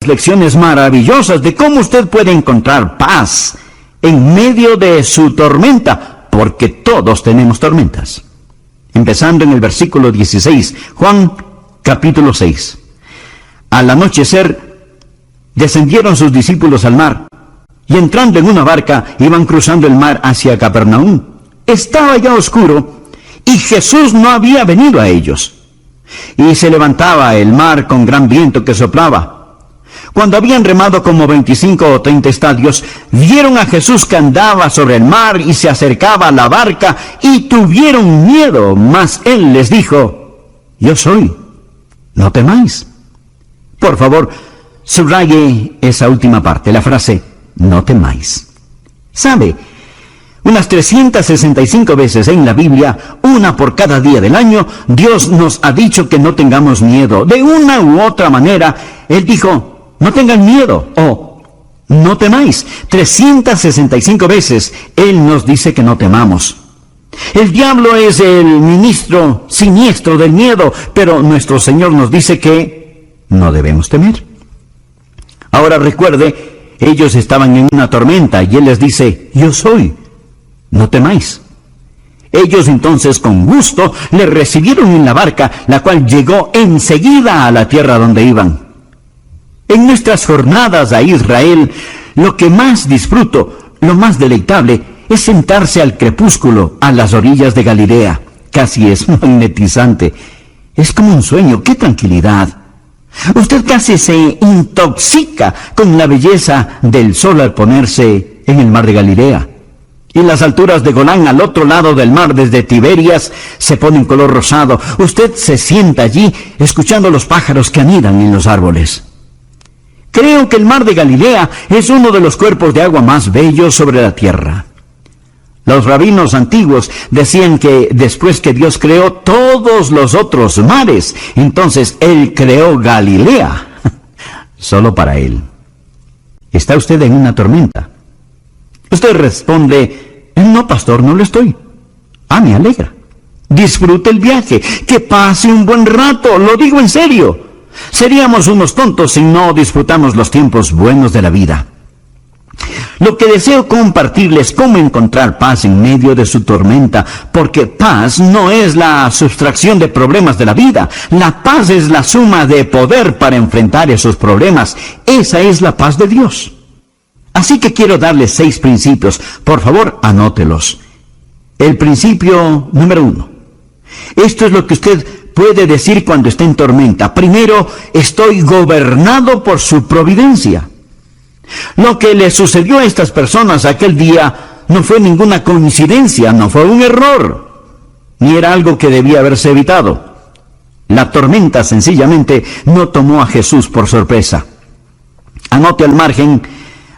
lecciones maravillosas de cómo usted puede encontrar paz en medio de su tormenta, porque todos tenemos tormentas. Empezando en el versículo 16, Juan capítulo 6. Al anochecer, descendieron sus discípulos al mar, y entrando en una barca, iban cruzando el mar hacia Capernaum. Estaba ya oscuro, y Jesús no había venido a ellos. Y se levantaba el mar con gran viento que soplaba. Cuando habían remado como 25 o 30 estadios, vieron a Jesús que andaba sobre el mar y se acercaba a la barca, y tuvieron miedo, mas él les dijo: yo soy, no temáis. Por favor, subraye esa última parte, la frase, no temáis. ¿Sabe? Unas 365 veces en la Biblia, una por cada día del año, Dios nos ha dicho que no tengamos miedo. De una u otra manera, Él dijo, no tengan miedo, o no temáis. 365 veces Él nos dice que no temamos. El diablo es el ministro siniestro del miedo, pero nuestro Señor nos dice que no debemos temer. Ahora recuerde, ellos estaban en una tormenta y Él les dice, yo soy, no temáis. Ellos entonces con gusto le recibieron en la barca, la cual llegó enseguida a la tierra donde iban. En nuestras jornadas a Israel, lo que más disfruto, lo más deleitable, es sentarse al crepúsculo a las orillas de Galilea. Casi es magnetizante. Es como un sueño. ¡Qué tranquilidad! Usted casi se intoxica con la belleza del sol al ponerse en el mar de Galilea. Y las alturas de Golán al otro lado del mar desde Tiberias se ponen color rosado. Usted se sienta allí escuchando los pájaros que anidan en los árboles. Creo que el mar de Galilea es uno de los cuerpos de agua más bellos sobre la tierra. Los rabinos antiguos decían que después que Dios creó todos los otros mares, entonces Él creó Galilea, solo para Él. ¿Está usted en una tormenta? Usted responde, no, pastor, no lo estoy. Ah, me alegra. Disfrute el viaje, que pase un buen rato, lo digo en serio. Seríamos unos tontos si no disfrutamos los tiempos buenos de la vida. Lo que deseo compartirles es cómo encontrar paz en medio de su tormenta, porque paz no es la sustracción de problemas de la vida. La paz es la suma de poder para enfrentar esos problemas. Esa es la paz de Dios. Así que quiero darles 6 principios. Por favor, anótelos. El principio número 1. Esto es lo que usted puede decir cuando está en tormenta. Primero, estoy gobernado por su providencia. Lo que le sucedió a estas personas aquel día no fue ninguna coincidencia, no fue un error, ni era algo que debía haberse evitado. La tormenta sencillamente no tomó a Jesús por sorpresa. Anote al margen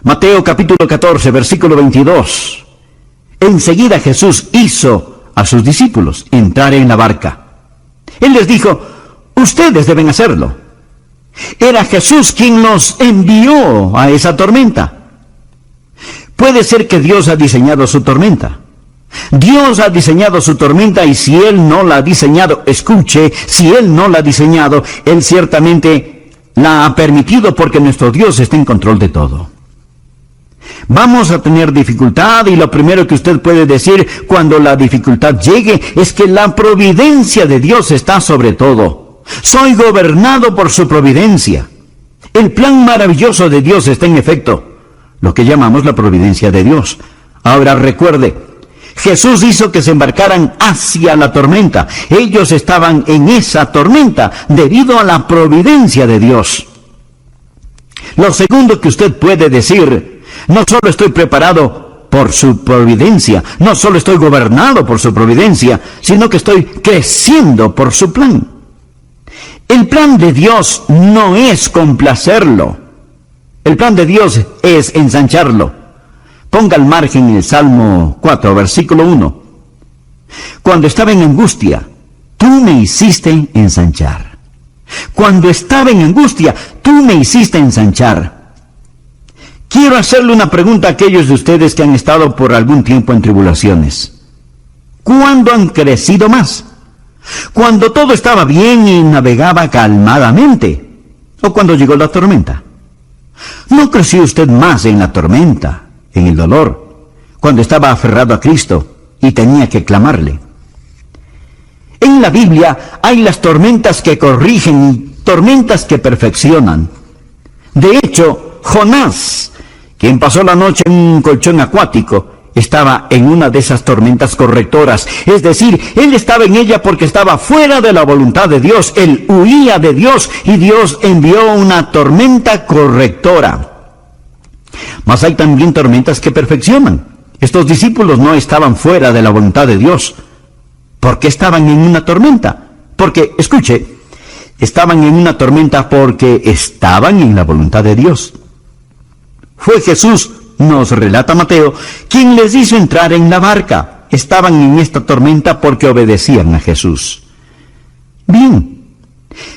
Mateo capítulo 14, versículo 22. Enseguida Jesús hizo a sus discípulos entrar en la barca. Él les dijo, ustedes deben hacerlo. Era Jesús quien los envió a esa tormenta. Puede ser que Dios ha diseñado su tormenta. Dios ha diseñado su tormenta y si Él no la ha diseñado, escuche, si Él no la ha diseñado, Él ciertamente la ha permitido porque nuestro Dios está en control de todo. Vamos a tener dificultad y lo primero que usted puede decir cuando la dificultad llegue es que la providencia de Dios está sobre todo. Soy gobernado por su providencia. El plan maravilloso de Dios está en efecto, lo que llamamos la providencia de Dios. Ahora recuerde, Jesús hizo que se embarcaran hacia la tormenta. Ellos estaban en esa tormenta debido a la providencia de Dios. Lo segundo que usted puede decir, no solo estoy preparado por su providencia, no solo estoy gobernado por su providencia, sino que estoy creciendo por su plan. El plan de Dios no es complacerlo. El plan de Dios es ensancharlo. Ponga al margen el Salmo 4, versículo 1. Cuando estaba en angustia, tú me hiciste ensanchar. Cuando estaba en angustia, tú me hiciste ensanchar. Quiero hacerle una pregunta a aquellos de ustedes que han estado por algún tiempo en tribulaciones. ¿Cuándo han crecido más? ¿Cuando todo estaba bien y navegaba calmadamente? ¿O cuando llegó la tormenta? ¿No creció usted más en la tormenta, en el dolor, cuando estaba aferrado a Cristo y tenía que clamarle? En la Biblia hay las tormentas que corrigen y tormentas que perfeccionan. De hecho, Jonás, quien pasó la noche en un colchón acuático, estaba en una de esas tormentas correctoras. Es decir, él estaba en ella porque estaba fuera de la voluntad de Dios. Él huía de Dios y Dios envió una tormenta correctora. Mas hay también tormentas que perfeccionan. Estos discípulos no estaban fuera de la voluntad de Dios. ¿Por qué estaban en una tormenta? Porque, escuche, estaban en una tormenta porque estaban en la voluntad de Dios. Fue Jesús, nos relata Mateo, quien les hizo entrar en la barca. Estaban en esta tormenta porque obedecían a Jesús. Bien,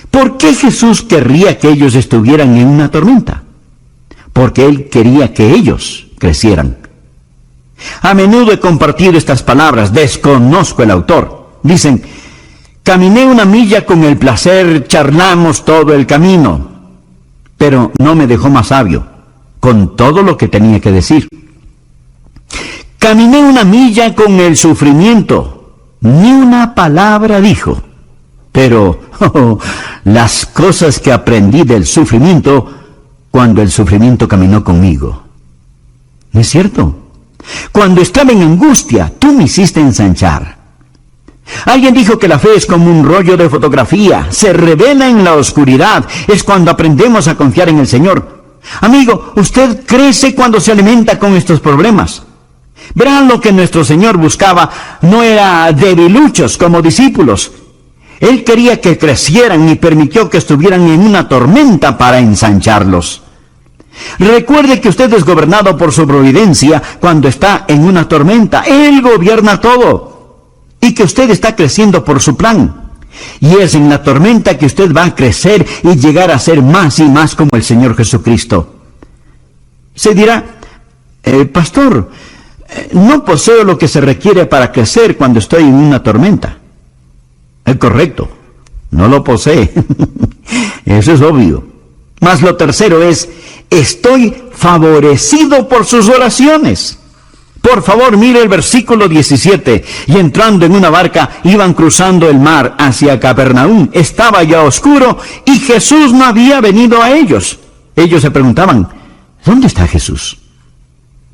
¿por qué Jesús querría que ellos estuvieran en una tormenta? Porque Él quería que ellos crecieran. A menudo he compartido estas palabras, desconozco el autor. Dicen, caminé 1 milla con el placer, charlamos todo el camino, pero no me dejó más sabio, con todo lo que tenía que decir. Caminé 1 milla con el sufrimiento, ni una palabra dijo, pero las cosas que aprendí del sufrimiento, cuando el sufrimiento caminó conmigo. ¿No es cierto? Cuando estaba en angustia, tú me hiciste ensanchar. Alguien dijo que la fe es como un rollo de fotografía, se revela en la oscuridad, es cuando aprendemos a confiar en el Señor. Amigo, usted crece cuando se alimenta con estos problemas. Verán, lo que nuestro Señor buscaba no era debiluchos como discípulos. Él quería que crecieran y permitió que estuvieran en una tormenta para ensancharlos. Recuerde que usted es gobernado por su providencia cuando está en una tormenta. Él gobierna todo. Y que usted está creciendo por su plan. Y es en la tormenta que usted va a crecer y llegar a ser más y más como el Señor Jesucristo. Se dirá, pastor, no poseo lo que se requiere para crecer cuando estoy en una tormenta. Es correcto, no lo posee. Eso es obvio. Mas lo tercero es, estoy favorecido por sus oraciones. Por favor, mire el versículo 17. Y entrando en una barca, iban cruzando el mar hacia Capernaum. Estaba ya oscuro y Jesús no había venido a ellos. Ellos se preguntaban, ¿dónde está Jesús?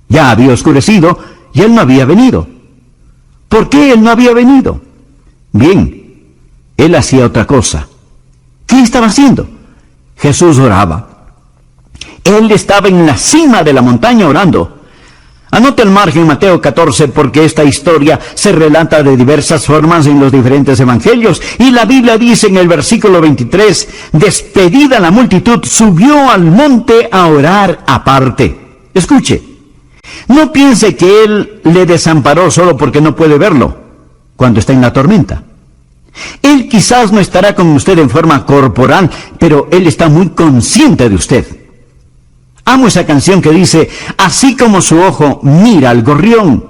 Ya había oscurecido y Él no había venido. ¿Por qué Él no había venido? Bien, Él hacía otra cosa. ¿Qué estaba haciendo? Jesús oraba. Él estaba en la cima de la montaña orando. Anote el margen Mateo 14 porque esta historia se relata de diversas formas en los diferentes evangelios. Y la Biblia dice en el versículo 23, despedida la multitud, subió al monte a orar aparte. Escuche, no piense que Él le desamparó solo porque no puede verlo cuando está en la tormenta. Él quizás no estará con usted en forma corporal, pero Él está muy consciente de usted. Amo esa canción que dice, así como su ojo mira al gorrión,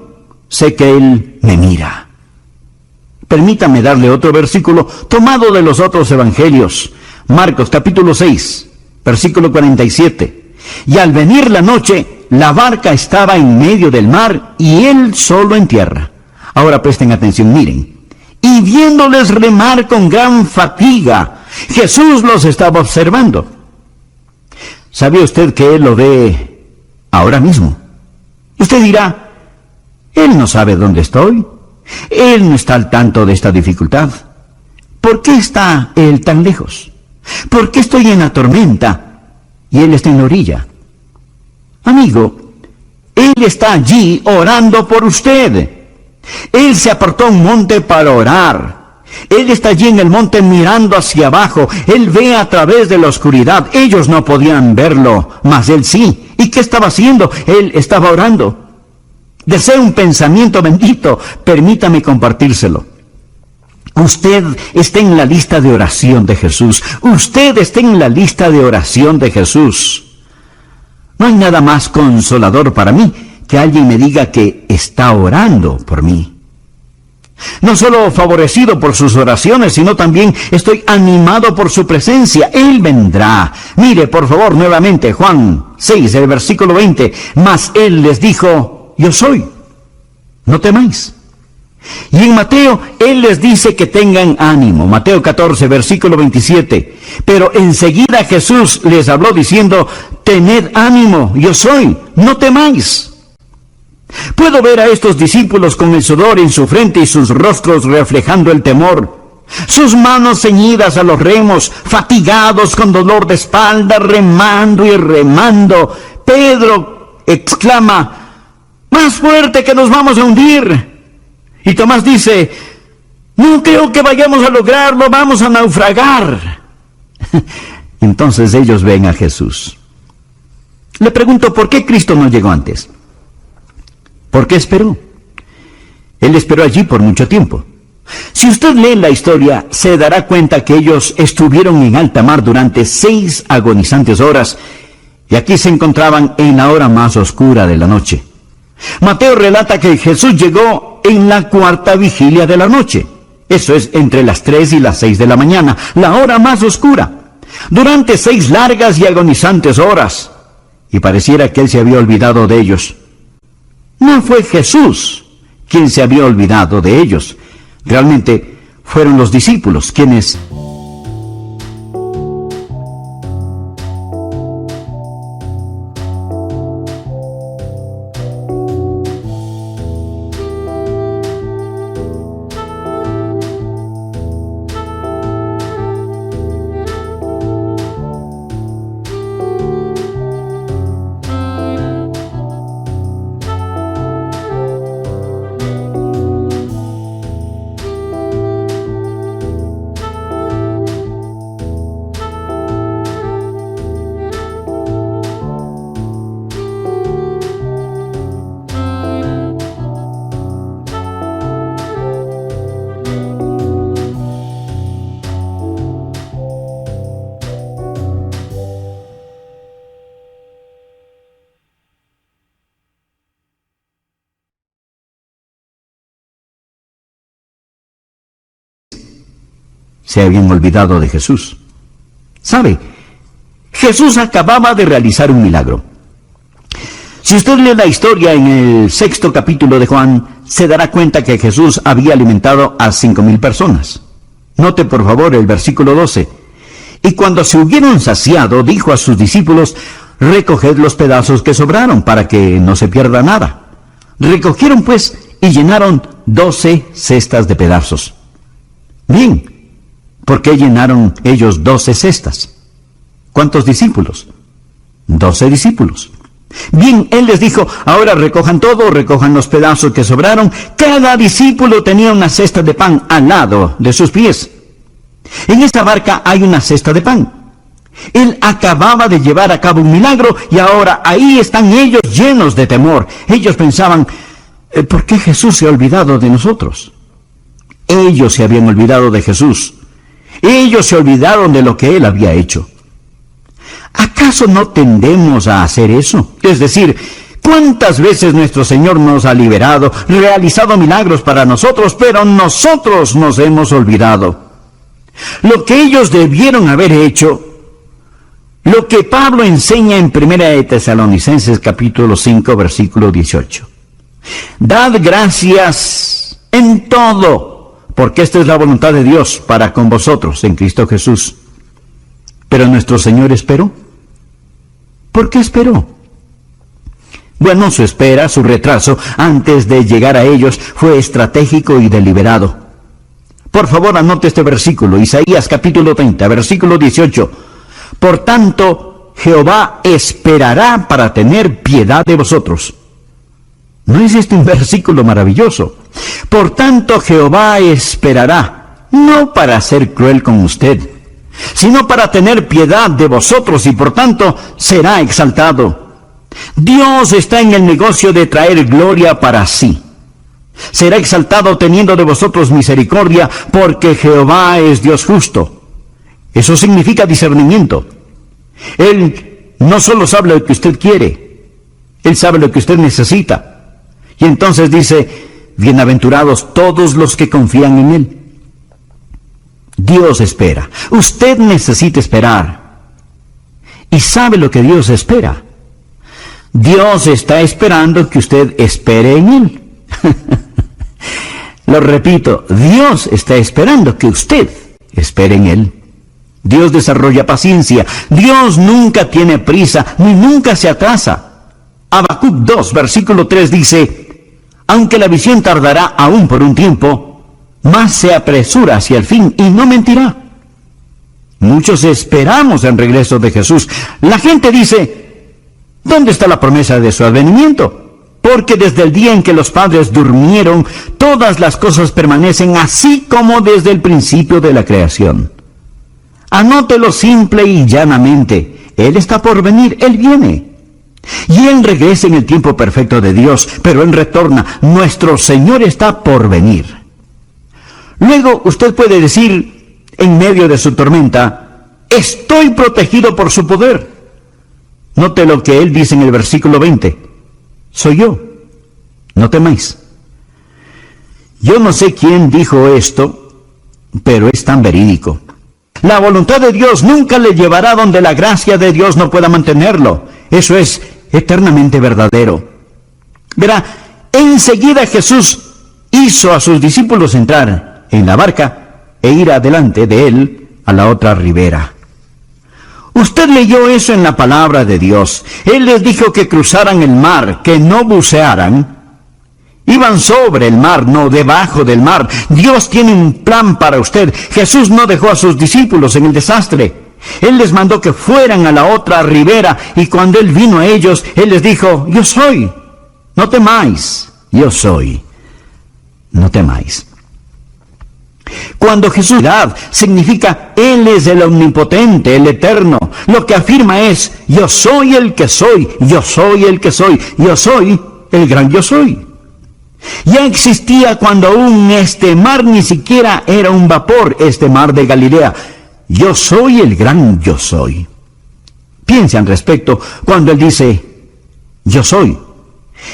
sé que Él me mira. Permítame darle otro versículo tomado de los otros evangelios. Marcos capítulo 6, versículo 47. Y al venir la noche, la barca estaba en medio del mar y Él solo en tierra. Ahora presten atención, miren. Y viéndoles remar con gran fatiga, Jesús los estaba observando. ¿Sabía usted que Él lo ve ahora mismo? Usted dirá, Él no sabe dónde estoy. Él no está al tanto de esta dificultad. ¿Por qué está Él tan lejos? ¿Por qué estoy en la tormenta y Él está en la orilla? Amigo, Él está allí orando por usted. Él se apartó a un monte para orar. Él está allí en el monte mirando hacia abajo. Él ve a través de la oscuridad. Ellos no podían verlo, mas Él sí. ¿Y qué estaba haciendo? Él estaba orando. Deseo un pensamiento bendito. Permítame compartírselo. Usted está en la lista de oración de Jesús. Usted está en la lista de oración de Jesús. No hay nada más consolador para mí que alguien me diga que está orando por mí. No solo favorecido por sus oraciones, sino también estoy animado por su presencia. Él vendrá. Mire, por favor, nuevamente, Juan 6, el versículo 20. Mas Él les dijo, yo soy. No temáis. Y en Mateo, Él les dice que tengan ánimo. Mateo 14, versículo 27. Pero enseguida Jesús les habló diciendo, tened ánimo, yo soy, no temáis. Puedo ver a estos discípulos con el sudor en su frente y sus rostros reflejando el temor. Sus manos ceñidas a los remos, fatigados con dolor de espalda, remando y remando. Pedro exclama, más fuerte que nos vamos a hundir. Y Tomás dice, no creo que vayamos a lograrlo, vamos a naufragar. Entonces ellos ven a Jesús. Le pregunto, ¿por qué Cristo no llegó antes? ¿Por qué esperó? Él esperó allí por mucho tiempo. Si usted lee la historia, se dará cuenta que ellos estuvieron en alta mar durante 6 agonizantes horas, y aquí se encontraban en la hora más oscura de la noche. Mateo relata que Jesús llegó en la 4ª vigilia de la noche. Eso es entre las 3 y las 6 de la mañana, la hora más oscura, durante 6 largas y agonizantes horas. Y pareciera que Él se había olvidado de ellos. No fue Jesús quien se había olvidado de ellos. Realmente fueron los discípulos quienes... se habían olvidado de Jesús. ¿Sabe? Jesús acababa de realizar un milagro. Si usted lee la historia en el 6º capítulo de Juan, se dará cuenta que Jesús había alimentado a 5,000 personas. Note por favor el versículo 12. Y cuando se hubieron saciado, dijo a sus discípulos, recoged los pedazos que sobraron, para que no se pierda nada. Recogieron pues y llenaron 12 cestas de pedazos. Bien, ¿por qué llenaron ellos 12 cestas? ¿Cuántos discípulos? 12 discípulos. Bien, Él les dijo, ahora recojan todo, recojan los pedazos que sobraron. Cada discípulo tenía una cesta de pan al lado de sus pies. En esta barca hay una cesta de pan. Él acababa de llevar a cabo un milagro y ahora ahí están ellos llenos de temor. Ellos pensaban, ¿por qué Jesús se ha olvidado de nosotros? Ellos se habían olvidado de Jesús. Ellos se olvidaron de lo que Él había hecho. ¿Acaso no tendemos a hacer eso? Es decir, ¿cuántas veces nuestro Señor nos ha liberado, realizado milagros para nosotros, pero nosotros nos hemos olvidado? Lo que ellos debieron haber hecho, lo que Pablo enseña en 1 de Tesalonicenses capítulo 5, versículo 18. Dad gracias en todo, porque esta es la voluntad de Dios para con vosotros en Cristo Jesús. Pero nuestro Señor esperó. ¿Por qué esperó? Bueno, su espera, su retraso, antes de llegar a ellos, fue estratégico y deliberado. Por favor, anote este versículo, Isaías capítulo 30, versículo 18. Por tanto, Jehová esperará para tener piedad de vosotros. ¿No es este un versículo maravilloso? Por tanto, Jehová esperará, no para ser cruel con usted, sino para tener piedad de vosotros y por tanto será exaltado. Dios está en el negocio de traer gloria para sí. Será exaltado teniendo de vosotros misericordia, porque Jehová es Dios justo. Eso significa discernimiento. Él no solo sabe lo que usted quiere, Él sabe lo que usted necesita. Y entonces dice, bienaventurados todos los que confían en Él. Dios espera. Usted necesita esperar. ¿Y sabe lo que Dios espera? Dios está esperando que usted espere en Él. Lo repito, Dios está esperando que usted espere en Él. Dios desarrolla paciencia. Dios nunca tiene prisa, ni nunca se atrasa. Habacuc 2, versículo 3 dice, aunque la visión tardará aún por un tiempo, más se apresura hacia el fin y no mentirá. Muchos esperamos el regreso de Jesús. La gente dice, ¿dónde está la promesa de su advenimiento? Porque desde el día en que los padres durmieron, todas las cosas permanecen así como desde el principio de la creación. Anótelo simple y llanamente. Él está por venir, Él viene. Y Él regresa en el tiempo perfecto de Dios, pero Él retorna. Nuestro Señor está por venir. Luego usted puede decir, en medio de su tormenta, estoy protegido por su poder. Note lo que Él dice en el versículo 20. Soy yo. No temáis. Yo no sé quién dijo esto, pero es tan verídico. La voluntad de Dios nunca le llevará donde la gracia de Dios no pueda mantenerlo. Eso es eternamente verdadero. Verá, enseguida Jesús hizo a sus discípulos entrar en la barca e ir adelante de Él a la otra ribera. Usted leyó eso en la palabra de Dios. Él les dijo que cruzaran el mar, que no bucearan. Iban sobre el mar, no debajo del mar. Dios tiene un plan para usted. Jesús no dejó a sus discípulos en el desastre. Él les mandó que fueran a la otra ribera, y cuando Él vino a ellos, Él les dijo, yo soy, no temáis, yo soy, no temáis. Cuando Jesús significa Él es el omnipotente, el eterno. Lo que afirma es, yo soy el que soy, yo soy el que soy, yo soy el gran yo soy. Ya existía cuando aún este mar ni siquiera era un vapor, este mar de Galilea. Yo soy el gran yo soy. Piense al respecto cuando Él dice, yo soy.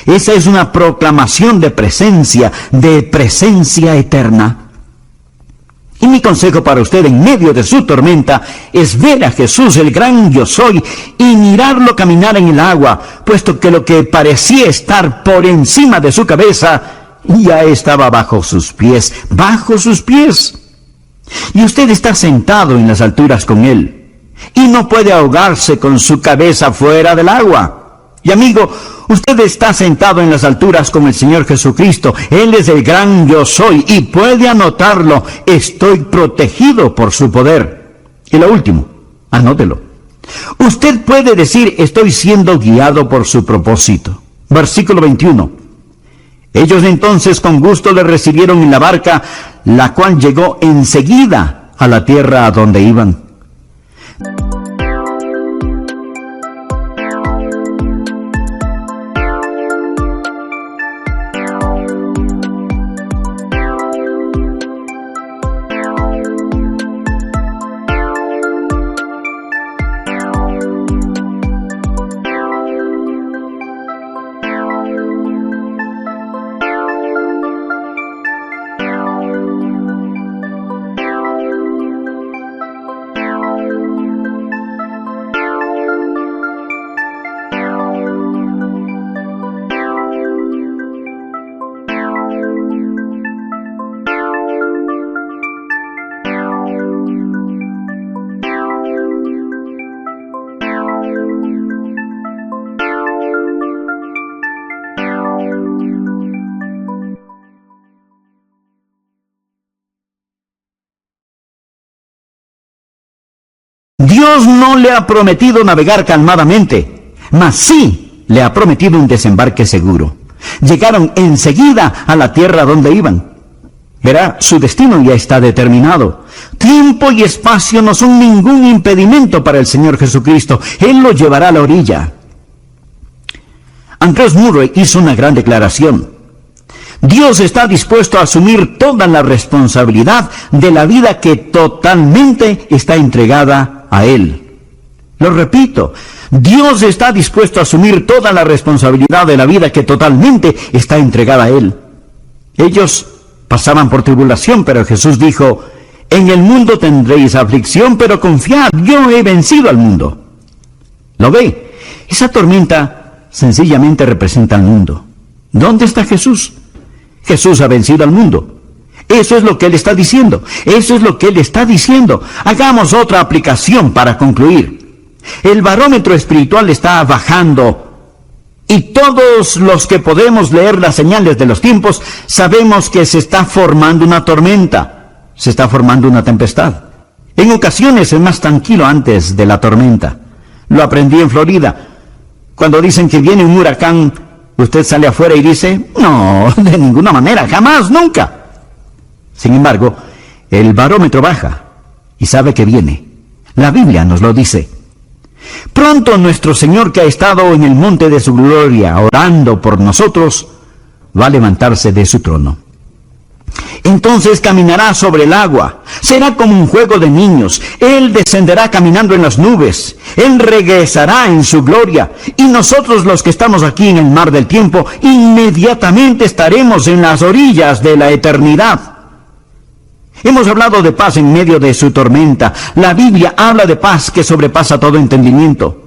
Esa es una proclamación de presencia eterna. Y mi consejo para usted en medio de su tormenta es ver a Jesús, el gran yo soy, y mirarlo caminar en el agua, puesto que lo que parecía estar por encima de su cabeza ya estaba bajo sus pies, Y usted está sentado en las alturas con Él, y no puede ahogarse con su cabeza fuera del agua. Y amigo, usted está sentado en las alturas con el Señor Jesucristo. Él es el gran yo soy, y puede anotarlo. Estoy protegido por su poder. Y lo último, anótelo. Usted puede decir, estoy siendo guiado por su propósito. Versículo 21. Ellos entonces con gusto le recibieron en la barca, la cual llegó enseguida a la tierra a donde iban. Dios no le ha prometido navegar calmadamente, mas sí le ha prometido un desembarque seguro. Llegaron enseguida a la tierra donde iban. Verá, su destino ya está determinado. Tiempo y espacio no son ningún impedimento para el Señor Jesucristo. Él lo llevará a la orilla. Andrés Murray hizo una gran declaración. Dios está dispuesto a asumir toda la responsabilidad de la vida que totalmente está entregada a Él. Lo repito, Dios está dispuesto a asumir toda la responsabilidad de la vida que totalmente está entregada a Él. Ellos pasaban por tribulación, pero Jesús dijo, en el mundo tendréis aflicción, pero confiad, yo he vencido al mundo. ¿Lo ve? Esa tormenta sencillamente representa al mundo. ¿Dónde está Jesús? Jesús ha vencido al mundo. Eso es lo que Él está diciendo. Eso es lo que Él está diciendo. Hagamos otra aplicación para concluir. El barómetro espiritual está bajando. Y todos los que podemos leer las señales de los tiempos, sabemos que se está formando una tormenta. Se está formando una tempestad. En ocasiones es más tranquilo antes de la tormenta. Lo aprendí en Florida. Cuando dicen que viene un huracán, usted sale afuera y dice, no, de ninguna manera, jamás, nunca. Sin embargo, el barómetro baja y sabe que viene. La Biblia nos lo dice. Pronto nuestro Señor, que ha estado en el monte de su gloria orando por nosotros, va a levantarse de su trono. Entonces caminará sobre el agua. Será como un juego de niños. Él descenderá caminando en las nubes. Él regresará en su gloria. Y nosotros, los que estamos aquí en el mar del tiempo, inmediatamente estaremos en las orillas de la eternidad. Hemos hablado de paz en medio de su tormenta. La Biblia habla de paz que sobrepasa todo entendimiento.